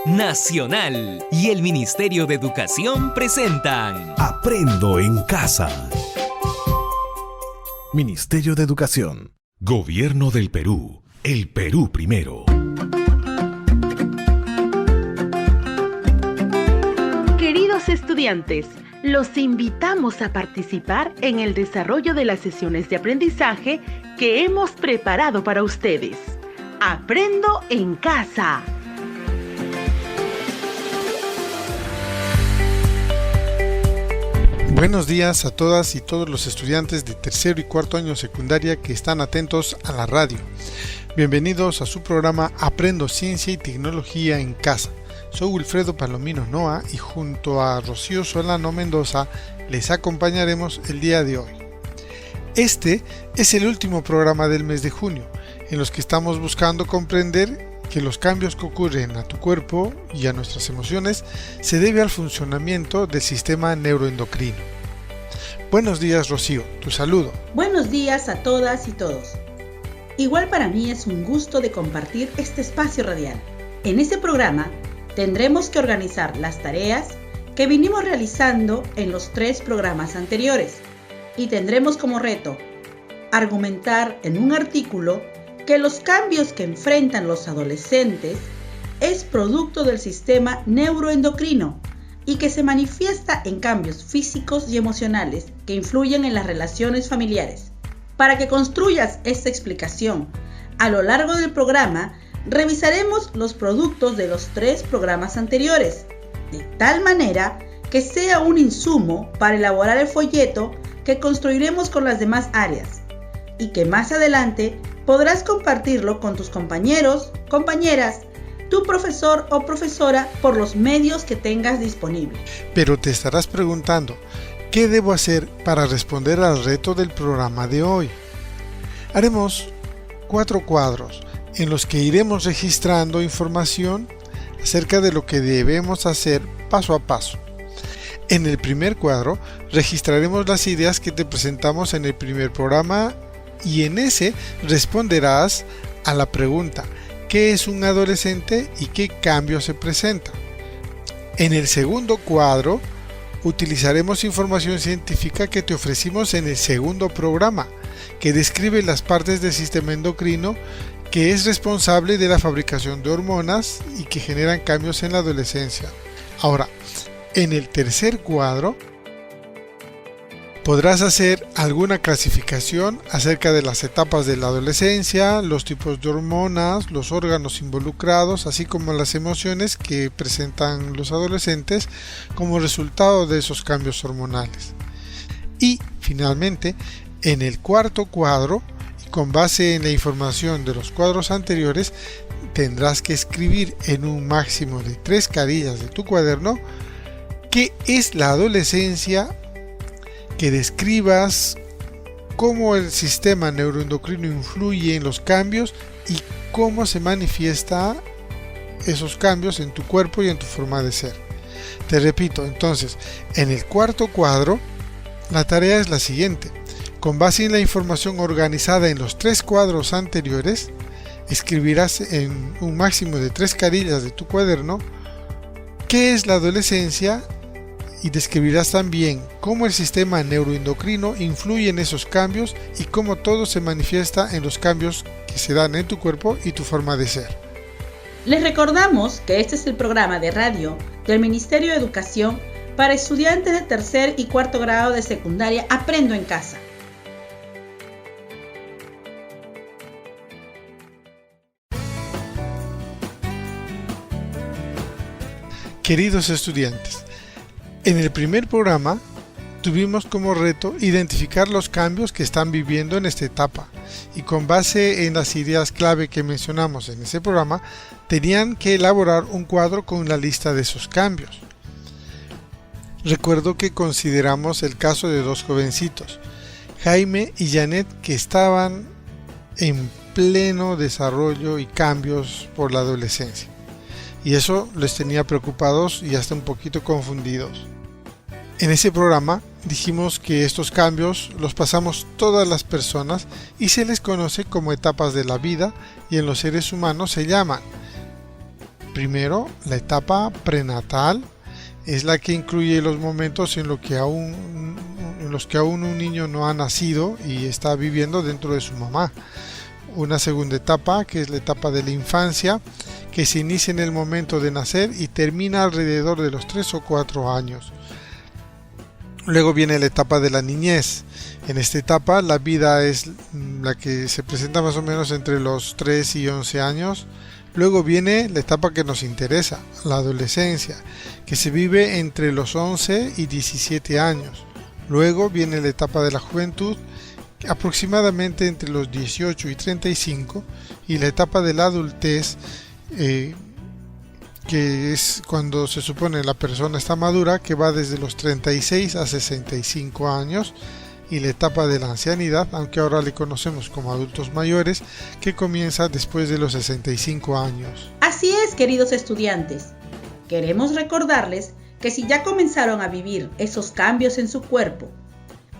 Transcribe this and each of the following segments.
Nacional y el Ministerio de Educación presentan Aprendo en Casa. Ministerio de Educación. Gobierno del Perú. El Perú primero. Queridos estudiantes, los invitamos a participar en el desarrollo de las sesiones de aprendizaje que hemos preparado para ustedes. Aprendo en Casa. Buenos días a todas y todos los estudiantes de tercero y cuarto año secundaria que están atentos a la radio. Bienvenidos a su programa Aprendo Ciencia y Tecnología en Casa. Soy Wilfredo Palomino Noa y junto a Rocío Solano Mendoza les acompañaremos el día de hoy. Este es el último programa del mes de junio, en los que estamos buscando comprender que los cambios que ocurren a tu cuerpo y a nuestras emociones se debe al funcionamiento del sistema neuroendocrino. Buenos días, Rocío, tu saludo. Buenos días a todas y todos. Igual para mí es un gusto de compartir este espacio radial. En este programa tendremos que organizar las tareas que vinimos realizando en los 3 programas anteriores y tendremos como reto argumentar en un artículo que los cambios que enfrentan los adolescentes es producto del sistema neuroendocrino y que se manifiesta en cambios físicos y emocionales que influyen en las relaciones familiares. Para que construyas esta explicación, a lo largo del programa revisaremos los productos de los 3 programas anteriores, de tal manera que sea un insumo para elaborar el folleto que construiremos con las demás áreas y que más adelante podrás compartirlo con tus compañeros, compañeras, tu profesor o profesora por los medios que tengas disponibles. Pero te estarás preguntando, ¿qué debo hacer para responder al reto del programa de hoy? Haremos 4 cuadros en los que iremos registrando información acerca de lo que debemos hacer paso a paso. En el primer cuadro registraremos las ideas que te presentamos en el primer programa y en ese responderás a la pregunta ¿qué es un adolescente y qué cambios se presenta? En el segundo cuadro utilizaremos información científica que te ofrecimos en el segundo programa, que describe las partes del sistema endocrino que es responsable de la fabricación de hormonas y que generan cambios en la adolescencia. Ahora, en el tercer cuadro podrás hacer alguna clasificación acerca de las etapas de la adolescencia, los tipos de hormonas, los órganos involucrados, así como las emociones que presentan los adolescentes como resultado de esos cambios hormonales. Y finalmente, en el cuarto cuadro, y con base en la información de los cuadros anteriores, tendrás que escribir en un máximo de 3 carillas de tu cuaderno qué es la adolescencia, que describas cómo el sistema neuroendocrino influye en los cambios y cómo se manifiesta esos cambios en tu cuerpo y en tu forma de ser. Te repito, entonces, en el cuarto cuadro, la tarea es la siguiente. Con base en la información organizada en los 3 cuadros anteriores, escribirás en un máximo de 3 carillas de tu cuaderno qué es la adolescencia y describirás también cómo el sistema neuroendocrino influye en esos cambios y cómo todo se manifiesta en los cambios que se dan en tu cuerpo y tu forma de ser. Les recordamos que este es el programa de radio del Ministerio de Educación para estudiantes de tercer y cuarto grado de secundaria Aprendo en Casa. Queridos estudiantes, en el primer programa tuvimos como reto identificar los cambios que están viviendo en esta etapa y con base en las ideas clave que mencionamos en ese programa tenían que elaborar un cuadro con la lista de esos cambios. Recuerdo que consideramos el caso de 2 jovencitos, Jaime y Janet, que estaban en pleno desarrollo y cambios por la adolescencia y eso les tenía preocupados y hasta un poquito confundidos. En ese programa dijimos que estos cambios los pasamos todas las personas y se les conoce como etapas de la vida y en los seres humanos se llaman Primero, la etapa prenatal es la que incluye los momentos en los que aún un niño no ha nacido y está viviendo dentro de su mamá. Una segunda etapa, que es la etapa de la infancia, que se inicia en el momento de nacer y termina alrededor de los 3 o 4 años. Luego viene la etapa de la niñez. En esta etapa la vida es la que se presenta más o menos entre los 3 y 11 años. Luego viene la etapa que nos interesa, la adolescencia, que se vive entre los 11 y 17 años. Luego viene la etapa de la juventud, aproximadamente entre los 18 y 35, y la etapa de la adultez, que es cuando se supone la persona está madura, que va desde los 36 a 65 años, y la etapa de la ancianidad, aunque ahora le conocemos como adultos mayores, que comienza después de los 65 años. Así es, queridos estudiantes. Queremos recordarles que si ya comenzaron a vivir esos cambios en su cuerpo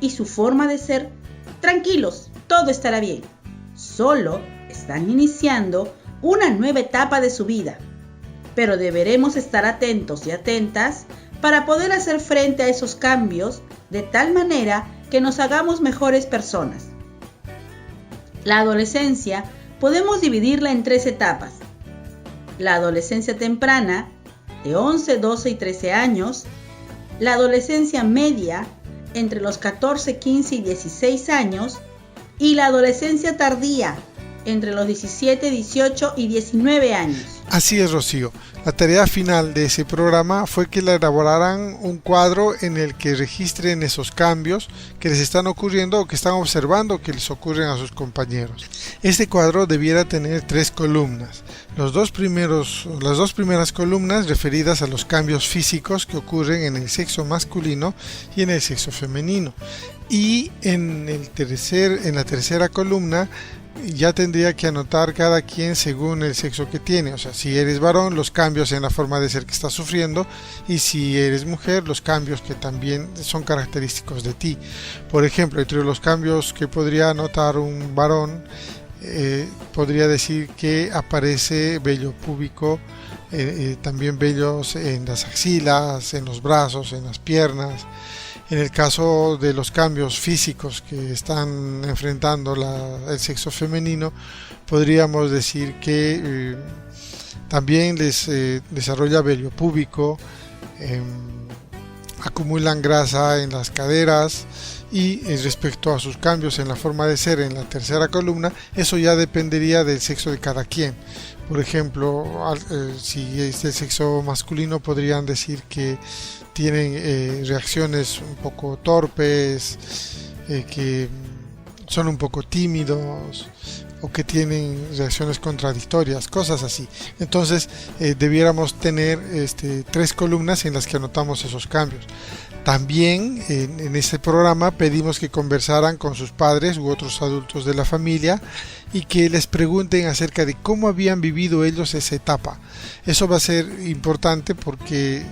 y su forma de ser, tranquilos, todo estará bien. Solo están iniciando una nueva etapa de su vida, pero deberemos estar atentos y atentas para poder hacer frente a esos cambios de tal manera que nos hagamos mejores personas. La adolescencia podemos dividirla en 3 etapas. La adolescencia temprana, de 11, 12 y 13 años. La adolescencia media, entre los 14, 15 y 16 años. Y la adolescencia tardía, entre los 17, 18 y 19 años. Así es, Rocío. La tarea final de ese programa fue que le elaboraran un cuadro en el que registren esos cambios que les están ocurriendo o que están observando que les ocurren a sus compañeros. Este cuadro debiera tener 3 columnas. Las dos primeras columnas referidas a los cambios físicos que ocurren en el sexo masculino y en el sexo femenino. Y en la tercera columna ya tendría que anotar cada quien según el sexo que tiene. O sea, si eres varón, los cambios en la forma de ser que estás sufriendo, y si eres mujer, los cambios que también son característicos de ti. Por ejemplo, entre los cambios que podría anotar un varón, podría decir que aparece vello púbico, también vellos en las axilas, en los brazos, en las piernas. En el caso de los cambios físicos que están enfrentando el sexo femenino, podríamos decir que también les desarrolla vello púbico, acumulan grasa en las caderas, y respecto a sus cambios en la forma de ser en la tercera columna, eso ya dependería del sexo de cada quien. Por ejemplo, si es del sexo masculino, podrían decir que tienen reacciones un poco torpes, que son un poco tímidos, o que tienen reacciones contradictorias, cosas así. Entonces debiéramos tener 3 columnas en las que anotamos esos cambios. También en este programa pedimos que conversaran con sus padres u otros adultos de la familia y que les pregunten acerca de cómo habían vivido ellos esa etapa. Eso va a ser importante porque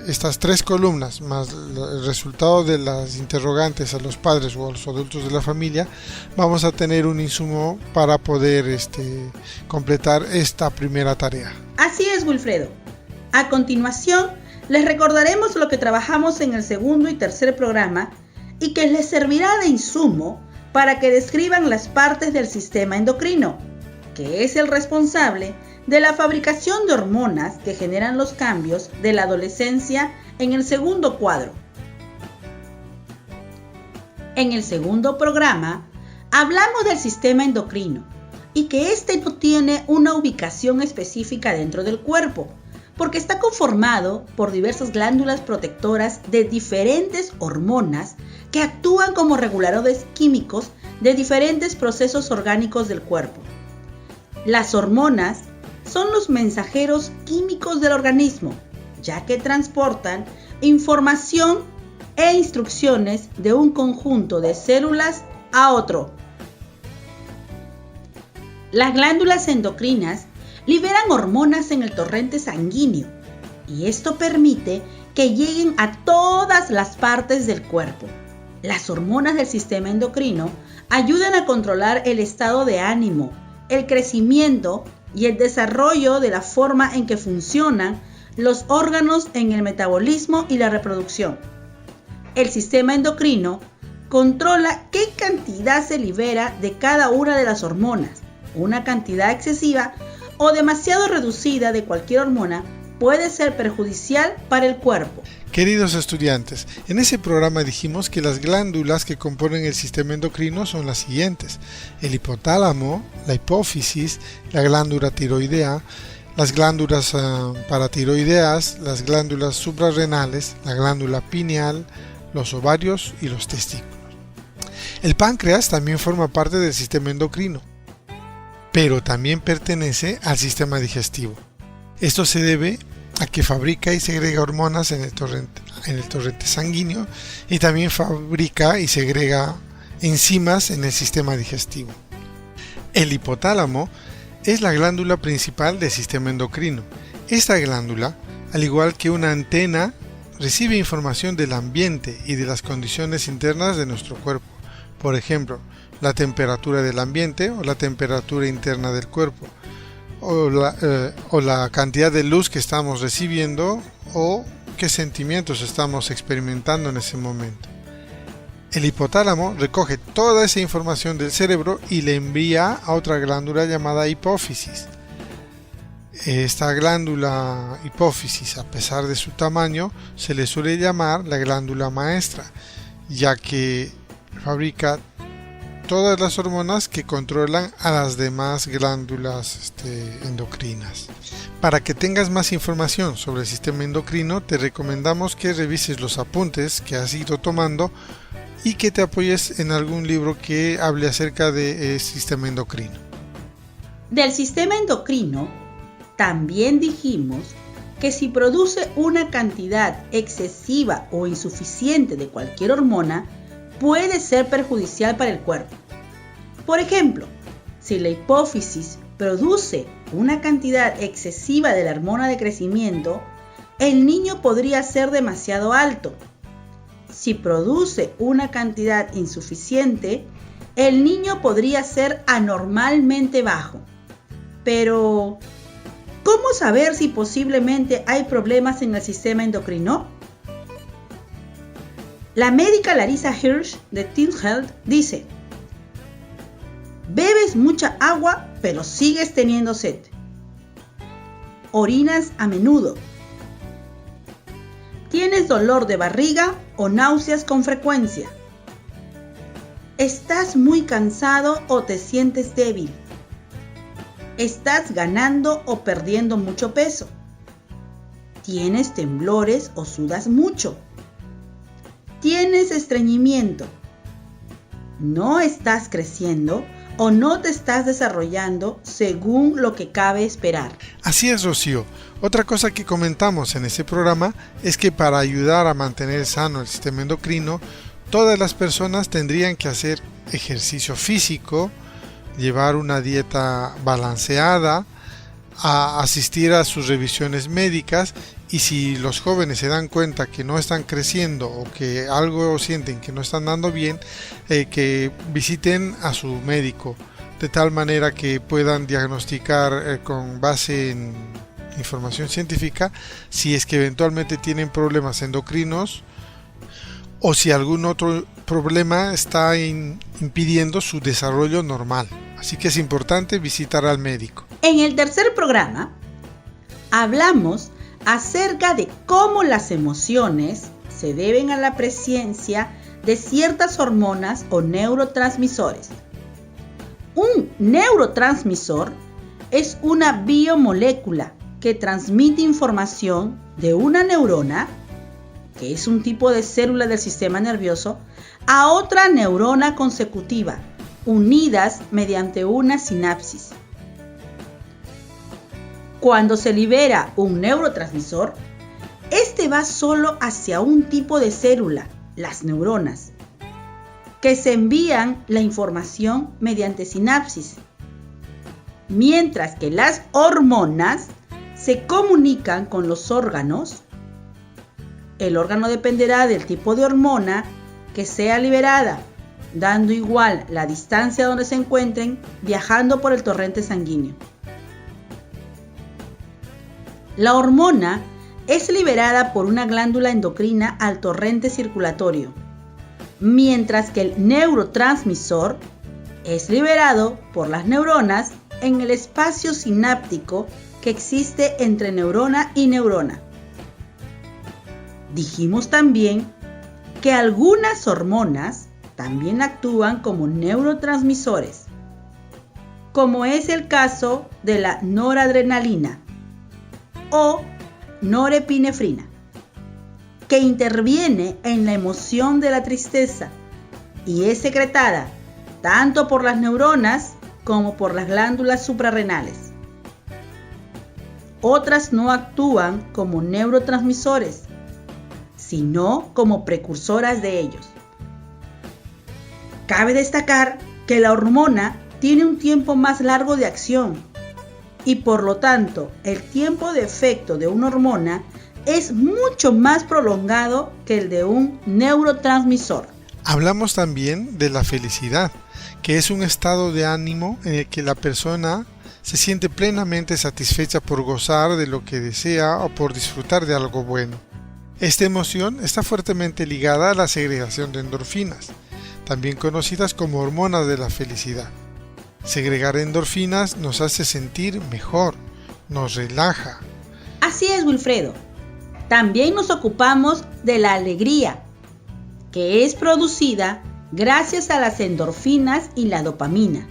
estas 3 columnas más el resultado de las interrogantes a los padres o a los adultos de la familia, vamos a tener un insumo para poder completar esta primera tarea. Así es, Wilfredo. A continuación, les recordaremos lo que trabajamos en el segundo y tercer programa y que les servirá de insumo para que describan las partes del sistema endocrino, que es el responsable de la fabricación de hormonas que generan los cambios de la adolescencia en el segundo cuadro. En el segundo programa hablamos del sistema endocrino y que este no tiene una ubicación específica dentro del cuerpo, porque está conformado por diversas glándulas protectoras de diferentes hormonas que actúan como reguladores químicos de diferentes procesos orgánicos del cuerpo. Las hormonas son los mensajeros químicos del organismo, ya que transportan información e instrucciones de un conjunto de células a otro. Las glándulas endocrinas liberan hormonas en el torrente sanguíneo y esto permite que lleguen a todas las partes del cuerpo. Las hormonas del sistema endocrino ayudan a controlar el estado de ánimo, el crecimiento y el desarrollo de la forma en que funcionan los órganos en el metabolismo y la reproducción. El sistema endocrino controla qué cantidad se libera de cada una de las hormonas. Una cantidad excesiva o demasiado reducida de cualquier hormona puede ser perjudicial para el cuerpo. Queridos estudiantes, en ese programa dijimos que las glándulas que componen el sistema endocrino son las siguientes: el hipotálamo, la hipófisis, la glándula tiroidea, las glándulas paratiroideas, las glándulas suprarrenales, la glándula pineal, los ovarios y los testículos. El páncreas también forma parte del sistema endocrino, pero también pertenece al sistema digestivo. Esto se debe a que fabrica y segrega hormonas en el torrente sanguíneo y también fabrica y segrega enzimas en el sistema digestivo. El hipotálamo es la glándula principal del sistema endocrino. Esta glándula, al igual que una antena, recibe información del ambiente y de las condiciones internas de nuestro cuerpo. Por ejemplo, la temperatura del ambiente o la temperatura interna del cuerpo, o la cantidad de luz que estamos recibiendo o qué sentimientos estamos experimentando en ese momento. El hipotálamo recoge toda esa información del cerebro y le envía a otra glándula llamada hipófisis. Esta glándula hipófisis, a pesar de su tamaño, se le suele llamar la glándula maestra, ya que fabrica todas las hormonas que controlan a las demás glándulas endocrinas. Para que tengas más información sobre el sistema endocrino, te recomendamos que revises los apuntes que has ido tomando y que te apoyes en algún libro que hable acerca del sistema endocrino. Del sistema endocrino, también dijimos que si produce una cantidad excesiva o insuficiente de cualquier hormona, puede ser perjudicial para el cuerpo. Por ejemplo, si la hipófisis produce una cantidad excesiva de la hormona de crecimiento, el niño podría ser demasiado alto. Si produce una cantidad insuficiente, el niño podría ser anormalmente bajo. Pero, ¿cómo saber si posiblemente hay problemas en el sistema endocrino? La médica Larissa Hirsch de Teen Health dice: bebes mucha agua pero sigues teniendo sed. Orinas a menudo. Tienes dolor de barriga o náuseas con frecuencia. Estás muy cansado o te sientes débil. Estás ganando o perdiendo mucho peso. Tienes temblores o sudas mucho. Tienes estreñimiento. No estás creciendo o no te estás desarrollando según lo que cabe esperar. Así es, Rocío. Otra cosa que comentamos en este programa es que para ayudar a mantener sano el sistema endocrino, todas las personas tendrían que hacer ejercicio físico, llevar una dieta balanceada, a asistir a sus revisiones médicas, y si los jóvenes se dan cuenta que no están creciendo o que algo sienten que no están dando bien, que visiten a su médico, de tal manera que puedan diagnosticar con base en información científica si es que eventualmente tienen problemas endocrinos o si algún otro problema está impidiendo su desarrollo normal. Así que es importante visitar al médico. En el tercer programa hablamos acerca de cómo las emociones se deben a la presencia de ciertas hormonas o neurotransmisores. Un neurotransmisor es una biomolécula que transmite información de una neurona, que es un tipo de célula del sistema nervioso, a otra neurona consecutiva, unidas mediante una sinapsis. Cuando se libera un neurotransmisor, este va solo hacia un tipo de célula, las neuronas, que se envían la información mediante sinapsis, mientras que las hormonas se comunican con los órganos. El órgano dependerá del tipo de hormona que sea liberada, dando igual la distancia donde se encuentren, viajando por el torrente sanguíneo. La hormona es liberada por una glándula endocrina al torrente circulatorio, mientras que el neurotransmisor es liberado por las neuronas en el espacio sináptico que existe entre neurona y neurona. Dijimos también que algunas hormonas también actúan como neurotransmisores, como es el caso de la noradrenalina o norepinefrina, que interviene en la emoción de la tristeza y es secretada tanto por las neuronas como por las glándulas suprarrenales. Otras no actúan como neurotransmisores, sino como precursoras de ellos. Cabe destacar que la hormona tiene un tiempo más largo de acción y por lo tanto el tiempo de efecto de una hormona es mucho más prolongado que el de un neurotransmisor. Hablamos también de la felicidad, que es un estado de ánimo en el que la persona se siente plenamente satisfecha por gozar de lo que desea o por disfrutar de algo bueno. Esta emoción está fuertemente ligada a la segregación de endorfinas, también conocidas como hormonas de la felicidad. Segregar endorfinas nos hace sentir mejor, nos relaja. Así es, Wilfredo. También nos ocupamos de la alegría, que es producida gracias a las endorfinas y la dopamina.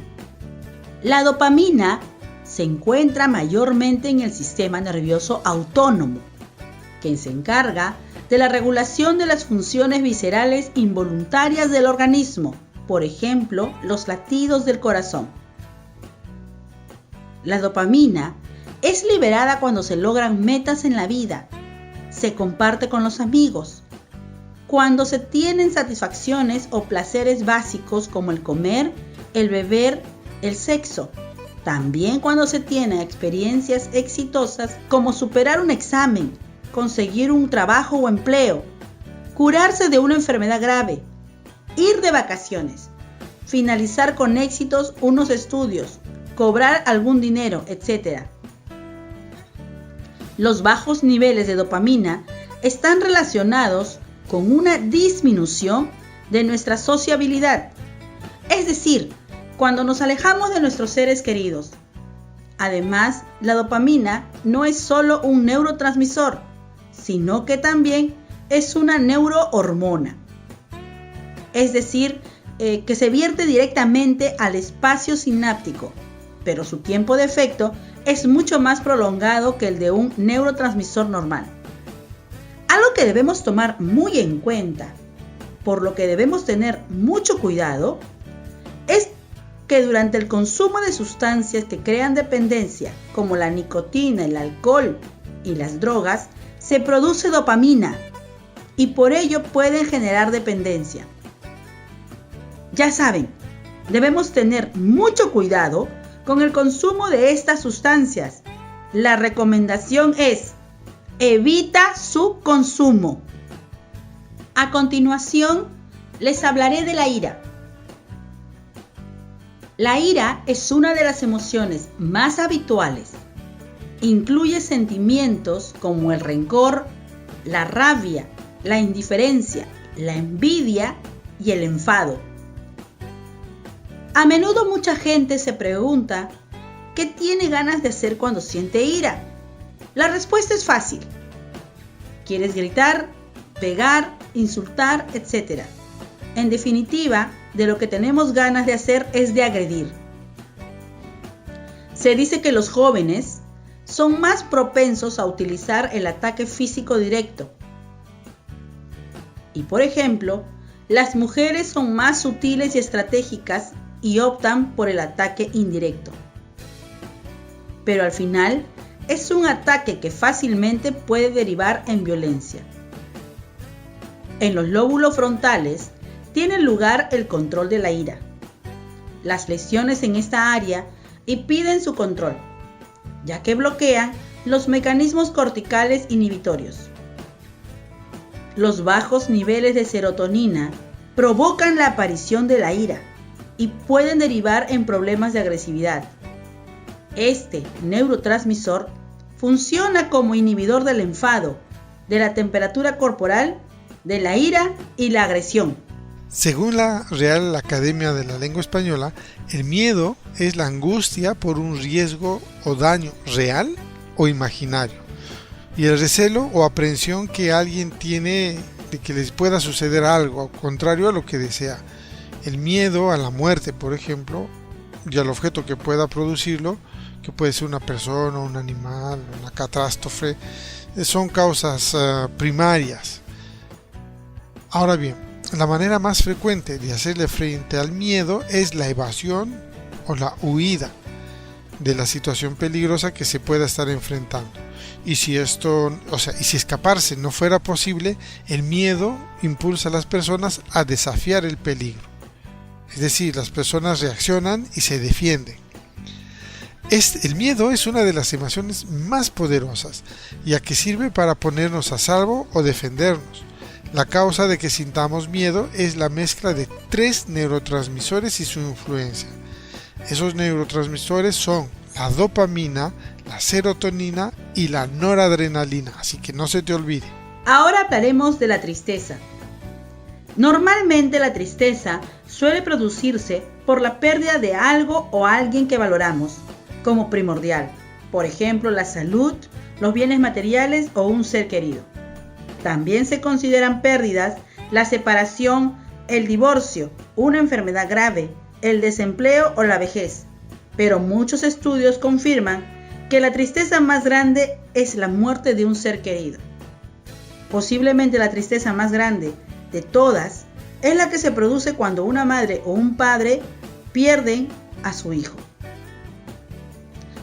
La dopamina se encuentra mayormente en el sistema nervioso autónomo, quien se encarga de la regulación de las funciones viscerales involuntarias del organismo, por ejemplo, los latidos del corazón. La dopamina es liberada cuando se logran metas en la vida, se comparte con los amigos, cuando se tienen satisfacciones o placeres básicos como el comer, el beber, el sexo. También cuando se tienen experiencias exitosas como superar un examen, conseguir un trabajo o empleo, curarse de una enfermedad grave, ir de vacaciones, finalizar con éxitos unos estudios, cobrar algún dinero, etc. Los bajos niveles de dopamina están relacionados con una disminución de nuestra sociabilidad, es decir, cuando nos alejamos de nuestros seres queridos. Además, la dopamina no es solo un neurotransmisor, sino que también es una neurohormona, es decir, que se vierte directamente al espacio sináptico, pero su tiempo de efecto es mucho más prolongado que el de un neurotransmisor normal. Algo que debemos tomar muy en cuenta, por lo que debemos tener mucho cuidado, es que durante el consumo de sustancias que crean dependencia, como la nicotina, el alcohol y las drogas, se produce dopamina y por ello pueden generar dependencia. Ya saben, debemos tener mucho cuidado con el consumo de estas sustancias. La recomendación es: evita su consumo. A continuación, les hablaré de la ira. La ira es una de las emociones más habituales. Incluye sentimientos como el rencor, la rabia, la indiferencia, la envidia y el enfado. A menudo mucha gente se pregunta ¿qué tiene ganas de hacer cuando siente ira? La respuesta es fácil. ¿Quieres gritar, pegar, insultar, etc.? En definitiva, de lo que tenemos ganas de hacer es de agredir. Se dice que los jóvenes son más propensos a utilizar el ataque físico directo. Y por ejemplo, las mujeres son más sutiles y estratégicas y optan por el ataque indirecto. Pero al final, es un ataque que fácilmente puede derivar en violencia. En los lóbulos frontales tiene lugar el control de la ira. Las lesiones en esta área impiden su control, ya que bloquean los mecanismos corticales inhibitorios. Los bajos niveles de serotonina provocan la aparición de la ira y pueden derivar en problemas de agresividad. Este neurotransmisor funciona como inhibidor del enfado, de la temperatura corporal, de la ira y la agresión. Según la Real Academia de la Lengua Española, el miedo es la angustia por un riesgo o daño real o imaginario, y el recelo o aprehensión que alguien tiene de que les pueda suceder algo contrario a lo que desea. El miedo a la muerte, por ejemplo, y al objeto que pueda producirlo, que puede ser una persona, un animal, una catástrofe, son causas primarias. Ahora bien, la manera más frecuente de hacerle frente al miedo es la evasión o la huida de la situación peligrosa que se pueda estar enfrentando. Y si escaparse no fuera posible, el miedo impulsa a las personas a desafiar el peligro. Es decir, las personas reaccionan y se defienden. El miedo es una de las emociones más poderosas, ya que sirve para ponernos a salvo o defendernos. La causa de que sintamos miedo es la mezcla de 3 neurotransmisores y su influencia. Esos neurotransmisores son la dopamina, la serotonina y la noradrenalina, así que no se te olvide. Ahora hablaremos de la tristeza. Normalmente la tristeza suele producirse por la pérdida de algo o alguien que valoramos como primordial, por ejemplo la salud, los bienes materiales o un ser querido. También se consideran pérdidas la separación, el divorcio, una enfermedad grave, el desempleo o la vejez. Pero muchos estudios confirman que la tristeza más grande es la muerte de un ser querido. Posiblemente la tristeza más grande de todas es la que se produce cuando una madre o un padre pierden a su hijo.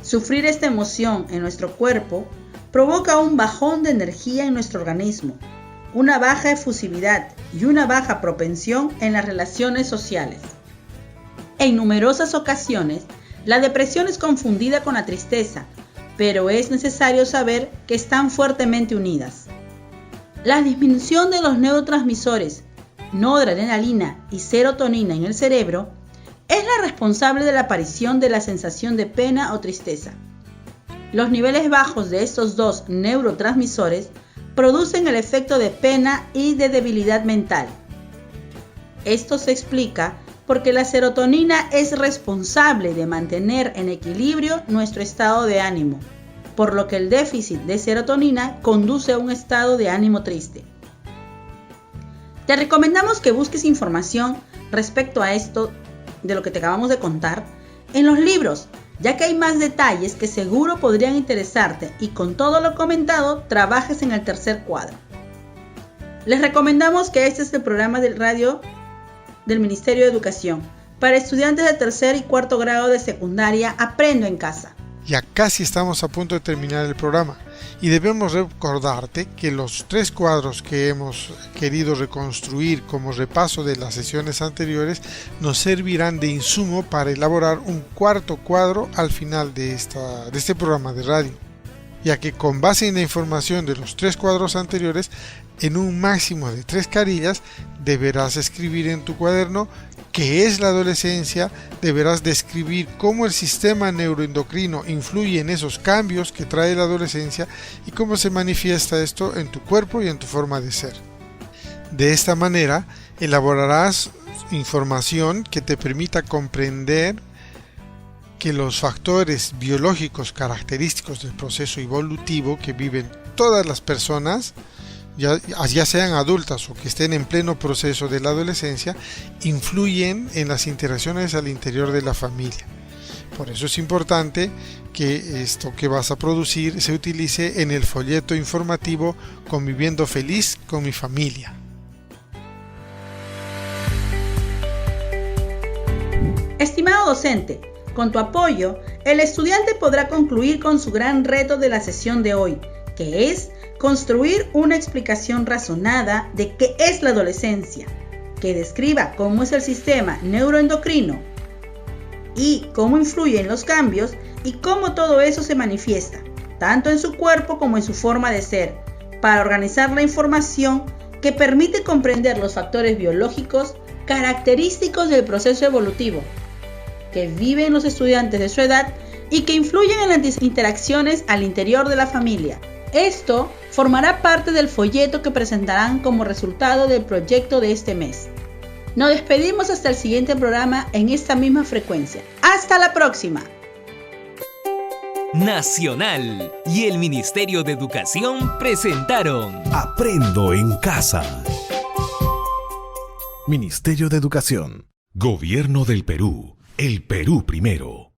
Sufrir esta emoción en nuestro cuerpo provoca un bajón de energía en nuestro organismo, una baja efusividad y una baja propensión en las relaciones sociales. En numerosas ocasiones, la depresión es confundida con la tristeza, pero es necesario saber que están fuertemente unidas. La disminución de los neurotransmisores noradrenalina y serotonina en el cerebro es la responsable de la aparición de la sensación de pena o tristeza. Los niveles bajos de estos dos neurotransmisores producen el efecto de pena y de debilidad mental. Esto se explica porque la serotonina es responsable de mantener en equilibrio nuestro estado de ánimo, por lo que el déficit de serotonina conduce a un estado de ánimo triste. Te recomendamos que busques información respecto a esto de lo que te acabamos de contar en los libros, ya que hay más detalles que seguro podrían interesarte y con todo lo comentado trabajes en el tercer cuadro. Les recomendamos que este es el programa de radio del Ministerio de Educación para estudiantes de tercer y cuarto grado de secundaria Aprendo en Casa. Ya casi estamos a punto de terminar el programa y debemos recordarte que los 3 cuadros que hemos querido reconstruir como repaso de las sesiones anteriores nos servirán de insumo para elaborar un 4º cuadro al final de este programa de radio, ya que con base en la información de los 3 cuadros anteriores, en un máximo de 3 carillas deberás escribir en tu cuaderno qué es la adolescencia, deberás describir cómo el sistema neuroendocrino influye en esos cambios que trae la adolescencia y cómo se manifiesta esto en tu cuerpo y en tu forma de ser. De esta manera elaborarás información que te permita comprender que los factores biológicos característicos del proceso evolutivo que viven todas las personas, ya sean adultas o que estén en pleno proceso de la adolescencia, influyen en las interacciones al interior de la familia. Por eso es importante que esto que vas a producir se utilice en el folleto informativo Conviviendo Feliz con mi Familia. Estimado docente, con tu apoyo, el estudiante podrá concluir con su gran reto de la sesión de hoy, que es construir una explicación razonada de qué es la adolescencia, que describa cómo es el sistema neuroendocrino y cómo influyen los cambios y cómo todo eso se manifiesta, tanto en su cuerpo como en su forma de ser, para organizar la información que permite comprender los factores biológicos característicos del proceso evolutivo que viven los estudiantes de su edad y que influyen en las interacciones al interior de la familia. Esto formará parte del folleto que presentarán como resultado del proyecto de este mes. Nos despedimos hasta el siguiente programa en esta misma frecuencia. ¡Hasta la próxima! Nacional y el Ministerio de Educación presentaron Aprendo en casa. Ministerio de Educación. Gobierno del Perú. El Perú primero.